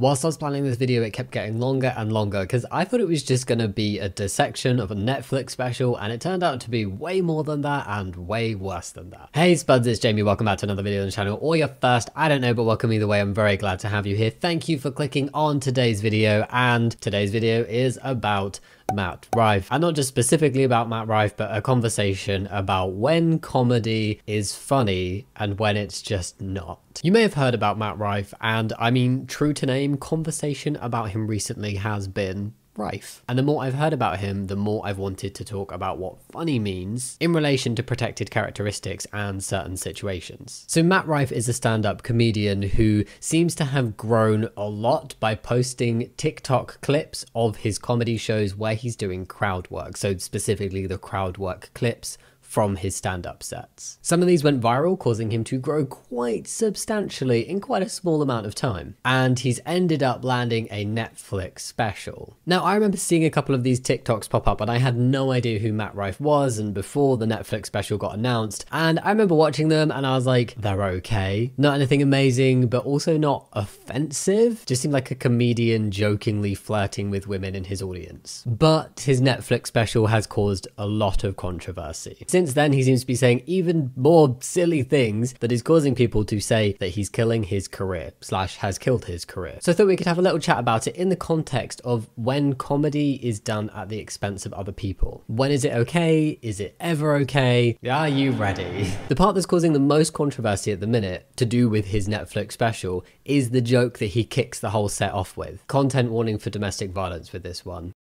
Whilst I was planning this video, it kept getting longer and longer because I thought it was just going to be a dissection of a Netflix special, and it turned out to be way more than that and way worse than that. Hey Spuds, it's Jamie, welcome back to another video on the channel, or your first, I don't know, but welcome either way. I'm very glad to have you here. Thank you for clicking on today's video, and today's video is about Matt Rife, and not just specifically about Matt Rife, but a conversation about when comedy is funny and when it's just not. You may have heard about Matt Rife, and I mean, true to name, conversation about him recently has been rife. And the more I've heard about him, the more I've wanted to talk about what funny means in relation to protected characteristics and certain situations. So Matt Rife is a stand-up comedian who seems to have grown a lot by posting TikTok clips of his comedy shows where he's doing crowd work. So specifically the crowd work clips from his stand-up sets. Some of these went viral, causing him to grow quite substantially in quite a small amount of time. And he's ended up landing a Netflix special. Now, I remember seeing a couple of these TikToks pop up, and I had no idea who Matt Rife was, and before the Netflix special got announced, and I remember watching them and I was like, they're okay. Not anything amazing, but also not offensive. Just seemed like a comedian jokingly flirting with women in his audience. But his Netflix special has caused a lot of controversy. Since then, he seems to be saying even more silly things that is causing people to say that he's killing his career / has killed his career. So I thought we could have a little chat about it in the context of when comedy is done at the expense of other people. When is it okay? Is it ever okay? Are you ready? The part that's causing the most controversy at the minute to do with his Netflix special is the joke that he kicks the whole set off with. Content warning for domestic violence with this one.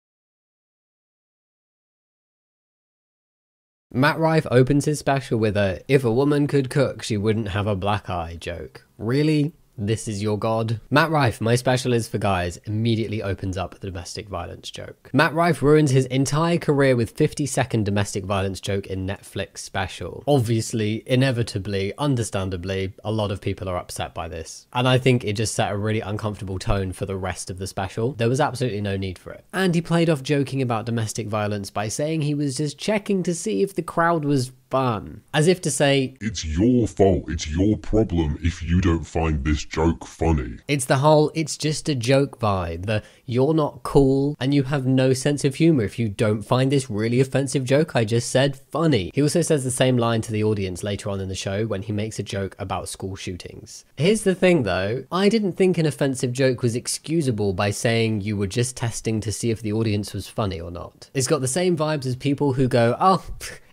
Matt Rife opens his special with a "if a woman could cook, she wouldn't have a black eye" joke. Really? This is your god? Matt Rife, my special is for guys, immediately opens up the domestic violence joke. Matt Rife ruins his entire career with 50-second domestic violence joke in Netflix special. Obviously, inevitably, understandably, a lot of people are upset by this. And I think it just set a really uncomfortable tone for the rest of the special. There was absolutely no need for it. And he played off joking about domestic violence by saying he was just checking to see if the crowd was fun. As if to say, it's your fault, it's your problem if you don't find this joke funny. It's the whole "it's just a joke" vibe, the "you're not cool and you have no sense of humor if you don't find this really offensive joke I just said funny." He also says the same line to the audience later on in the show when he makes a joke about school shootings. Here's the thing though, I didn't think an offensive joke was excusable by saying you were just testing to see if the audience was funny or not. It's got the same vibes as people who go, "Oh,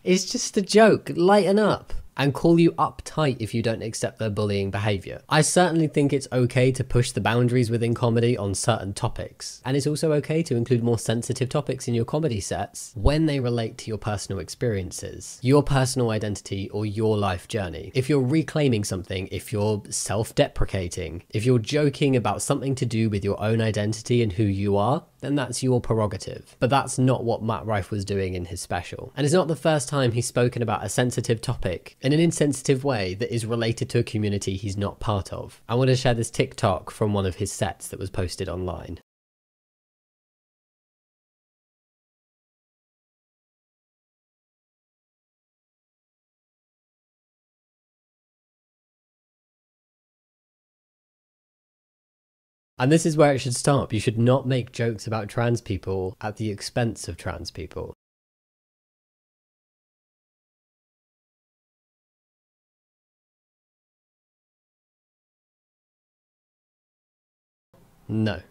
it's just a joke, lighten up," and call you uptight if you don't accept their bullying behavior. I certainly think it's okay to push the boundaries within comedy on certain topics. And it's also okay to include more sensitive topics in your comedy sets when they relate to your personal experiences, your personal identity, or your life journey. If you're reclaiming something, if you're self-deprecating, if you're joking about something to do with your own identity and who you are, then that's your prerogative. But that's not what Matt Rife was doing in his special. And it's not the first time he's spoken about a sensitive topic in an insensitive way that is related to a community he's not part of. I want to share this TikTok from one of his sets that was posted online. And this is where it should stop. You should not make jokes about trans people at the expense of trans people. No.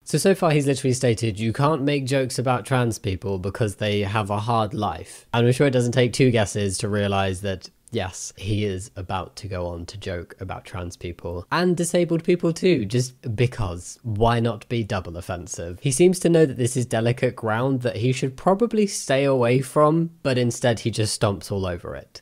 So far he's literally stated you can't make jokes about trans people because they have a hard life. And I'm sure it doesn't take two guesses to realise that yes, he is about to go on to joke about trans people and disabled people too, just because. Why not be double offensive? He seems to know that this is delicate ground that he should probably stay away from, but instead he just stomps all over it.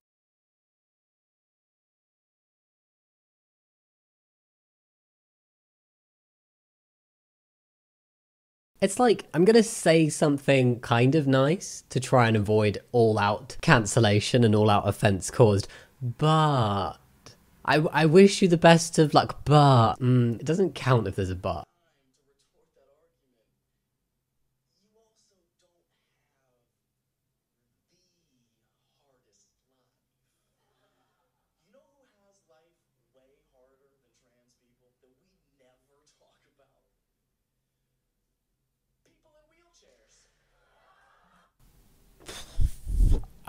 It's like, I'm gonna say something kind of nice to try and avoid all-out cancellation and all-out offense caused, but I wish you the best of luck, but it doesn't count if there's a but.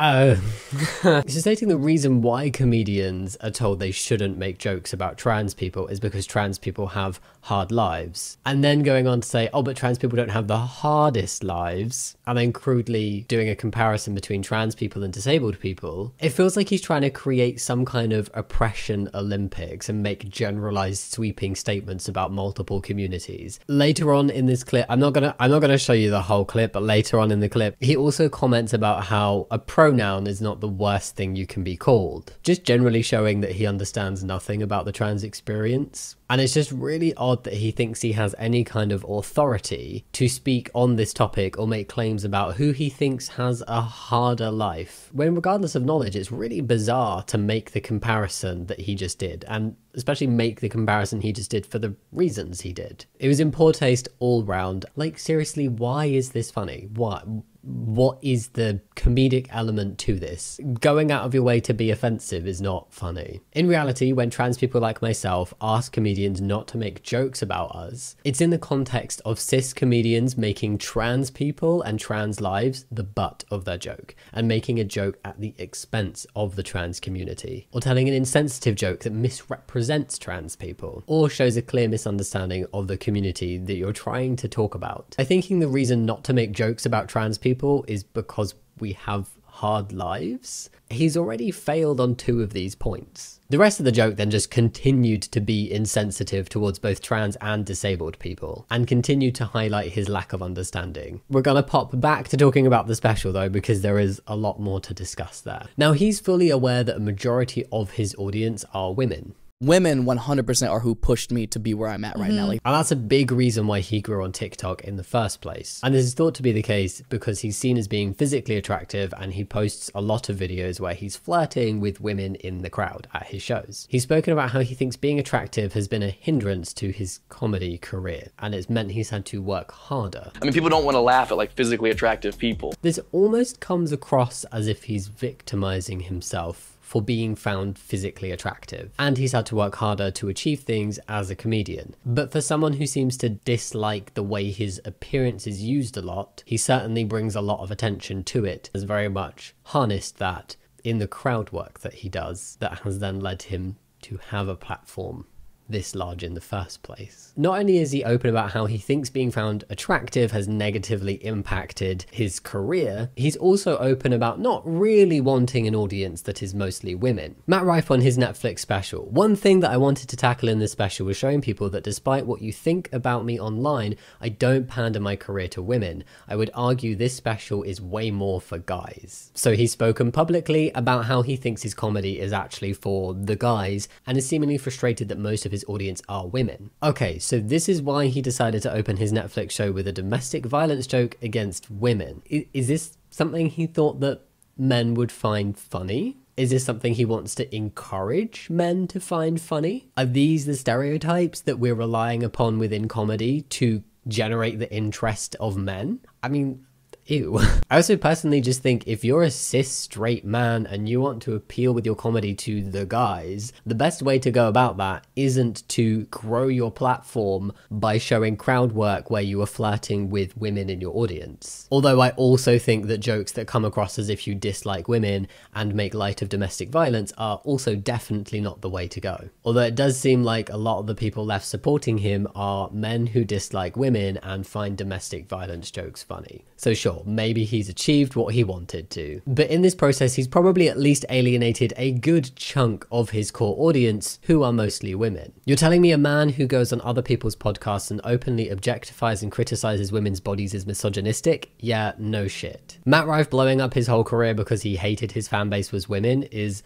So stating the reason why comedians are told they shouldn't make jokes about trans people is because trans people have hard lives. And then going on to say, oh, but trans people don't have the hardest lives. And then crudely doing a comparison between trans people and disabled people. It feels like he's trying to create some kind of oppression Olympics and make generalized sweeping statements about multiple communities. Later on in this clip, I'm not gonna show you the whole clip, but later on in the clip, he also comments about how a pronoun is not the worst thing you can be called. Just generally showing that he understands nothing about the trans experience. And it's just really odd that he thinks he has any kind of authority to speak on this topic or make claims about who he thinks has a harder life. When regardless of knowledge, it's really bizarre to make the comparison that he just did, and especially make the comparison he just did for the reasons he did. It was in poor taste all round. Like, seriously, why is this funny? What is the comedic element to this? Going out of your way to be offensive is not funny. In reality, when trans people like myself ask comedians not to make jokes about us, it's in the context of cis comedians making trans people and trans lives the butt of their joke, and making a joke at the expense of the trans community, or telling an insensitive joke that misrepresents trans people, or shows a clear misunderstanding of the community that you're trying to talk about. I think the reason not to make jokes about trans people is because we have hard lives. He's already failed on 2 of these points. The rest of the joke then just continued to be insensitive towards both trans and disabled people, and continued to highlight his lack of understanding. We're gonna pop back to talking about the special though, because there is a lot more to discuss there. Now, he's fully aware that a majority of his audience are women. Women 100% are who pushed me to be where I'm at right now. And that's a big reason why he grew on TikTok in the first place. And this is thought to be the case because he's seen as being physically attractive, and he posts a lot of videos where he's flirting with women in the crowd at his shows. He's spoken about how he thinks being attractive has been a hindrance to his comedy career, and it's meant he's had to work harder. I mean, people don't want to laugh at like physically attractive people. This almost comes across as if he's victimizing himself for being found physically attractive, and he's had to work harder to achieve things as a comedian. But for someone who seems to dislike the way his appearance is used a lot, he certainly brings a lot of attention to it, has very much harnessed that in the crowd work that he does, that has then led him to have a platform this large in the first place. Not only is he open about how he thinks being found attractive has negatively impacted his career, he's also open about not really wanting an audience that is mostly women. Matt Rife on his Netflix special. One thing that I wanted to tackle in this special was showing people that despite what you think about me online, I don't pander my career to women. I would argue this special is way more for guys. So he's spoken publicly about how he thinks his comedy is actually for the guys, and is seemingly frustrated that most of his audience are women. Okay, so this is why he decided to open his Netflix show with a domestic violence joke against women. Is this something he thought that men would find funny? Is this something he wants to encourage men to find funny? Are these the stereotypes that we're relying upon within comedy to generate the interest of men? I mean, ew. I also personally just think if you're a cis straight man and you want to appeal with your comedy to the guys, the best way to go about that isn't to grow your platform by showing crowd work where you are flirting with women in your audience. Although I also think that jokes that come across as if you dislike women and make light of domestic violence are also definitely not the way to go. Although it does seem like a lot of the people left supporting him are men who dislike women and find domestic violence jokes funny. So sure, maybe he's achieved what he wanted to. But in this process, he's probably at least alienated a good chunk of his core audience, who are mostly women. You're telling me a man who goes on other people's podcasts and openly objectifies and criticizes women's bodies is misogynistic? Yeah, no shit. Matt Rife blowing up his whole career because he hated his fan base was women is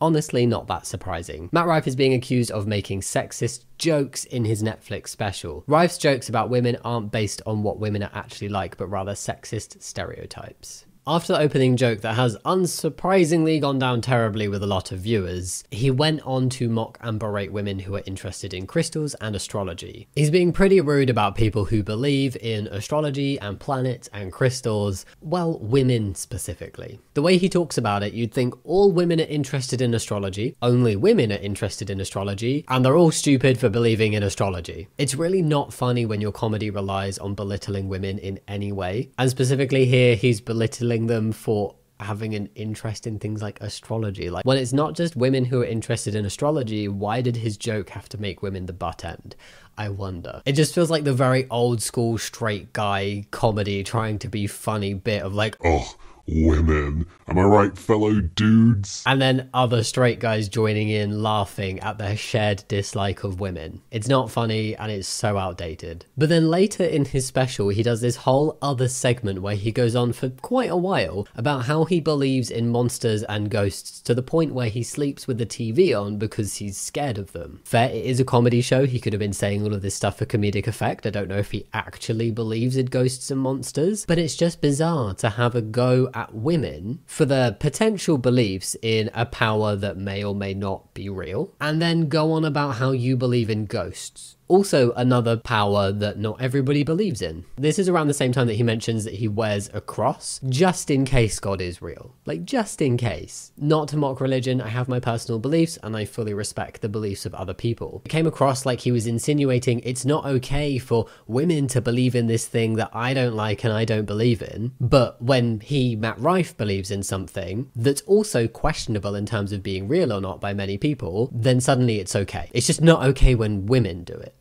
honestly not that surprising. Matt Rife is being accused of making sexist jokes in his Netflix special. Rife's jokes about women aren't based on what women are actually like, but rather sexist stereotypes. After the opening joke that has unsurprisingly gone down terribly with a lot of viewers, he went on to mock and berate women who are interested in crystals and astrology. He's being pretty rude about people who believe in astrology and planets and crystals, well, women specifically. The way he talks about it, you'd think all women are interested in astrology, only women are interested in astrology, and they're all stupid for believing in astrology. It's really not funny when your comedy relies on belittling women in any way, and specifically here he's belittling them for having an interest in things like astrology. Like, when it's not just women who are interested in astrology, why did his joke have to make women the butt end? I wonder. It just feels like the very old school straight guy comedy trying to be funny bit of like, Oh, women. Am I right, fellow dudes? and then other straight guys joining in laughing at their shared dislike of women. It's not funny and it's so outdated. But then later in his special, he does this whole other segment where he goes on for quite a while about how he believes in monsters and ghosts to the point where he sleeps with the TV on because he's scared of them. Fair, it is a comedy show. He could have been saying all of this stuff for comedic effect. I don't know if he actually believes in ghosts and monsters, but it's just bizarre to have a go at women for their potential beliefs in a power that may or may not be real, and then go on about how you believe in ghosts. Also another power that not everybody believes in. This is around the same time that he mentions that he wears a cross, just in case God is real. Like, just in case. Not to mock religion, I have my personal beliefs and I fully respect the beliefs of other people. It came across like he was insinuating it's not okay for women to believe in this thing that I don't like and I don't believe in, but when he, Matt Rife, believes in something that's also questionable in terms of being real or not by many people, then suddenly it's okay. It's just not okay when women do it.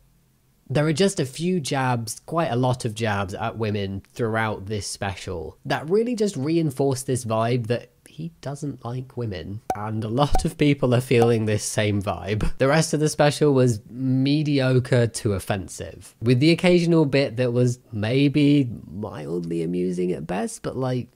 There are just a few jabs, quite a lot of jabs at women throughout this special that really just reinforce this vibe that he doesn't like women, and a lot of people are feeling this same vibe. The rest of the special was mediocre to offensive, with the occasional bit that was maybe mildly amusing at best, but like,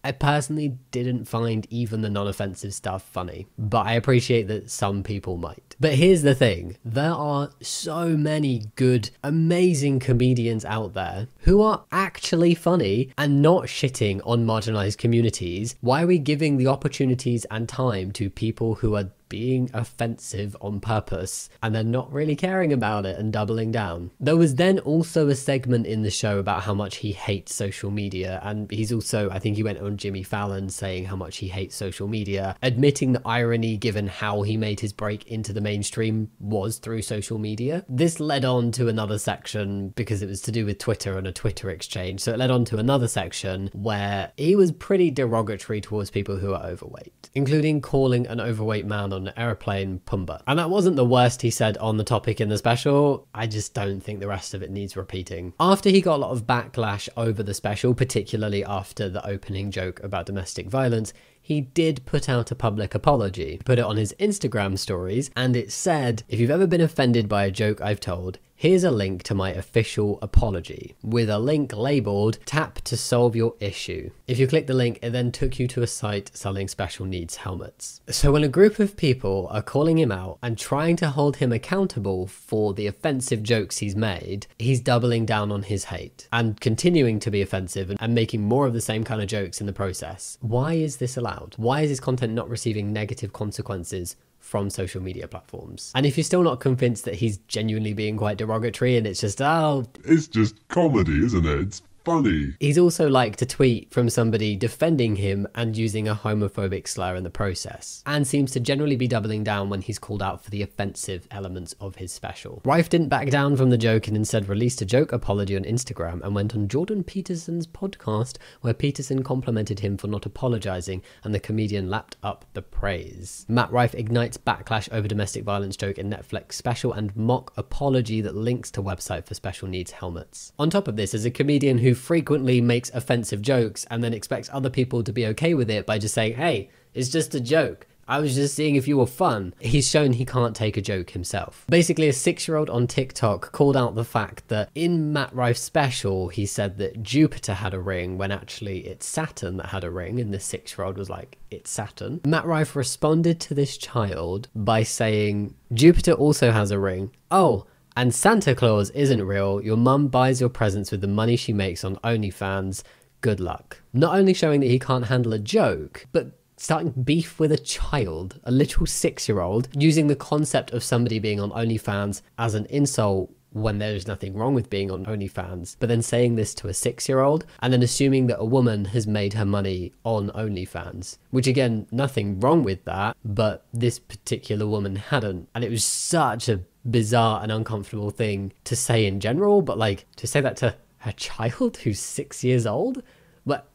I personally didn't find even the non-offensive stuff funny, but I appreciate that some people might. But here's the thing, there are so many good, amazing comedians out there who are actually funny and not shitting on marginalized communities. Why are we giving the opportunities and time to people who are being offensive on purpose and then not really caring about it and doubling down? There was then also a segment in the show about how much he hates social media, and he's also, I think he went on Jimmy Fallon saying how much he hates social media, admitting the irony given how he made his break into the mainstream was through social media. This led on to another section because it was to do with Twitter and a Twitter exchange, so it led on to another section where he was pretty derogatory towards people who are overweight, including calling an overweight man on an airplane Pumbaa. And that wasn't the worst he said on the topic in the special. I just don't think the rest of it needs repeating. After he got a lot of backlash over the special, particularly after the opening joke about domestic violence, he did put out a public apology, put it on his Instagram stories, and it said, "If you've ever been offended by a joke I've told, here's a link to my official apology," with a link labeled "Tap to solve your issue." If you click the link, it then took you to a site selling special needs helmets. So when a group of people are calling him out and trying to hold him accountable for the offensive jokes he's made, he's doubling down on his hate and continuing to be offensive and making more of the same kind of jokes in the process. Why is this allowed? Why is his content not receiving negative consequences from social media platforms? And if you're still not convinced that he's genuinely being quite derogatory and it's just, oh, It's just comedy, isn't it? It's funny. he's also liked a tweet from somebody defending him and using a homophobic slur in the process, and seems to generally be doubling down when he's called out for the offensive elements of his special. Rife didn't back down from the joke and instead released a joke apology on Instagram and went on Jordan Peterson's podcast, where Peterson complimented him for not apologizing and the comedian lapped up the praise. Matt Rife ignites backlash over domestic violence joke in Netflix special and mock apology that links to website for special needs helmets. On top of this, as a comedian who frequently makes offensive jokes and then expects other people to be okay with it by just saying, "Hey, it's just a joke. I was just seeing if you were fun," he's shown he can't take a joke himself. Basically, a 6-year-old on TikTok called out the fact that in Matt Rife's special, he said that Jupiter had a ring when actually it's Saturn that had a ring, and the 6-year-old was like, "It's Saturn." Matt Rife responded to this child by saying, "Jupiter also has a ring. Oh, and Santa Claus isn't real. Your mum buys your presents with the money she makes on OnlyFans. good luck. Not only showing that he can't handle a joke, but starting beef with a child, a literal 6-year-old, using the concept of somebody being on OnlyFans as an insult when there's nothing wrong with being on OnlyFans, but then saying this to a 6-year-old and then assuming that a woman has made her money on OnlyFans, which again, nothing wrong with that, but this particular woman hadn't. And it was such a bizarre and uncomfortable thing to say in general, but like to say that to her child who's 6 years old? But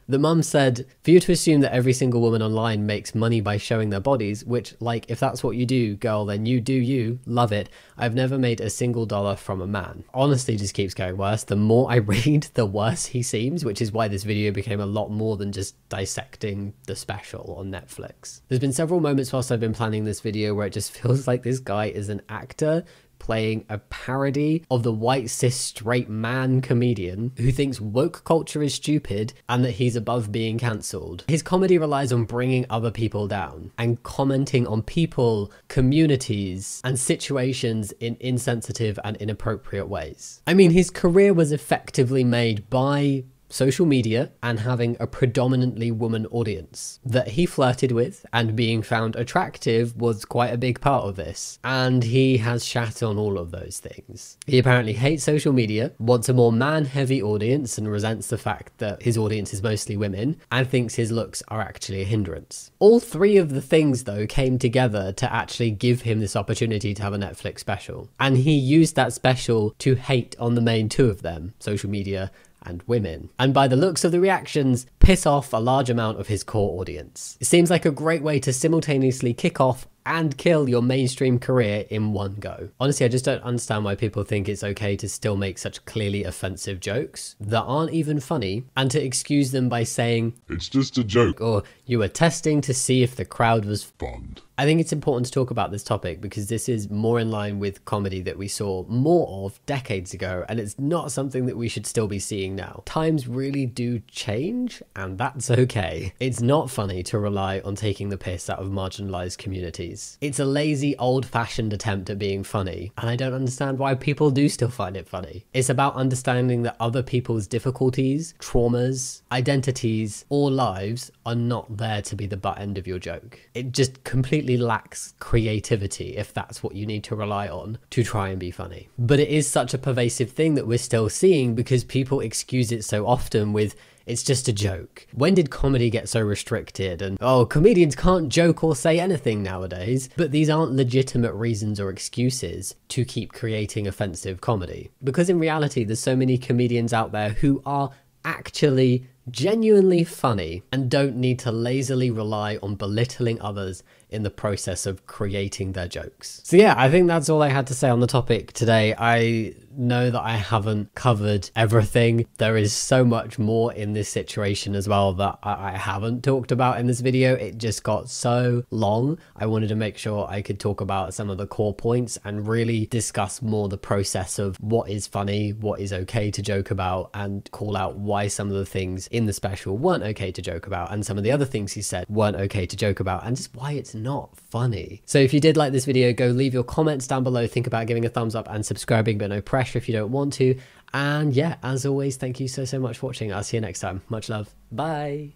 the mum said, for you to assume that every single woman online makes money by showing their bodies, which, like, if that's what you do, girl, then you do you, love it. I've never made a single dollar from a man. Honestly, just keeps getting worse. The more I read, the worse he seems, which is why this video became a lot more than just dissecting the special on Netflix. There's been several moments whilst I've been planning this video where it just feels like this guy is an actor playing a parody of the white cis straight man comedian who thinks woke culture is stupid and that he's above being cancelled. His comedy relies on bringing other people down and commenting on people, communities, and situations in insensitive and inappropriate ways. I mean, his career was effectively made by social media and having a predominantly woman audience that he flirted with, and being found attractive was quite a big part of this. And he has shat on all of those things. He apparently hates social media, wants a more man-heavy audience and resents the fact that his audience is mostly women, and thinks his looks are actually a hindrance. All three of the things though came together to actually give him this opportunity to have a Netflix special. And he used that special to hate on the main two of them, social media and women, and by the looks of the reactions, piss off a large amount of his core audience. It seems like a great way to simultaneously kick off and kill your mainstream career in one go. Honestly, I just don't understand why people think it's okay to still make such clearly offensive jokes that aren't even funny, and to excuse them by saying, It's just a joke. or you were testing to see if the crowd was Fun. I think it's important to talk about this topic because this is more in line with comedy that we saw more of decades ago, and it's not something that we should still be seeing now. Times really do change, and that's okay. It's not funny to rely on taking the piss out of marginalized communities. It's a lazy, old-fashioned attempt at being funny, and I don't understand why people do still find it funny. It's about understanding that other people's difficulties, traumas, identities, or lives are not there to be the butt end of your joke. It just completely lacks creativity if that's what you need to rely on to try and be funny. But it is such a pervasive thing that we're still seeing because people excuse it so often with, it's just a joke. When did comedy get so restricted? And, oh, comedians can't joke or say anything nowadays. But these aren't legitimate reasons or excuses to keep creating offensive comedy. Because in reality, there's so many comedians out there who are actually genuinely funny and don't need to lazily rely on belittling others in the process of creating their jokes. So yeah, I think that's all I had to say on the topic today. I know that I haven't covered everything. There is so much more in this situation as well that I haven't talked about in this video. It just got so long. I wanted to make sure I could talk about some of the core points and really discuss more the process of what is funny, what is okay to joke about, and call out why some of the things in the special weren't okay to joke about, and some of the other things he said weren't okay to joke about, and just why it's not funny. So if you did like this video, go leave your comments down below, think about giving a thumbs up and subscribing, but no pressure if you don't want to. And yeah, as always, thank you so much for watching. I'll see you next time. Much love. Bye.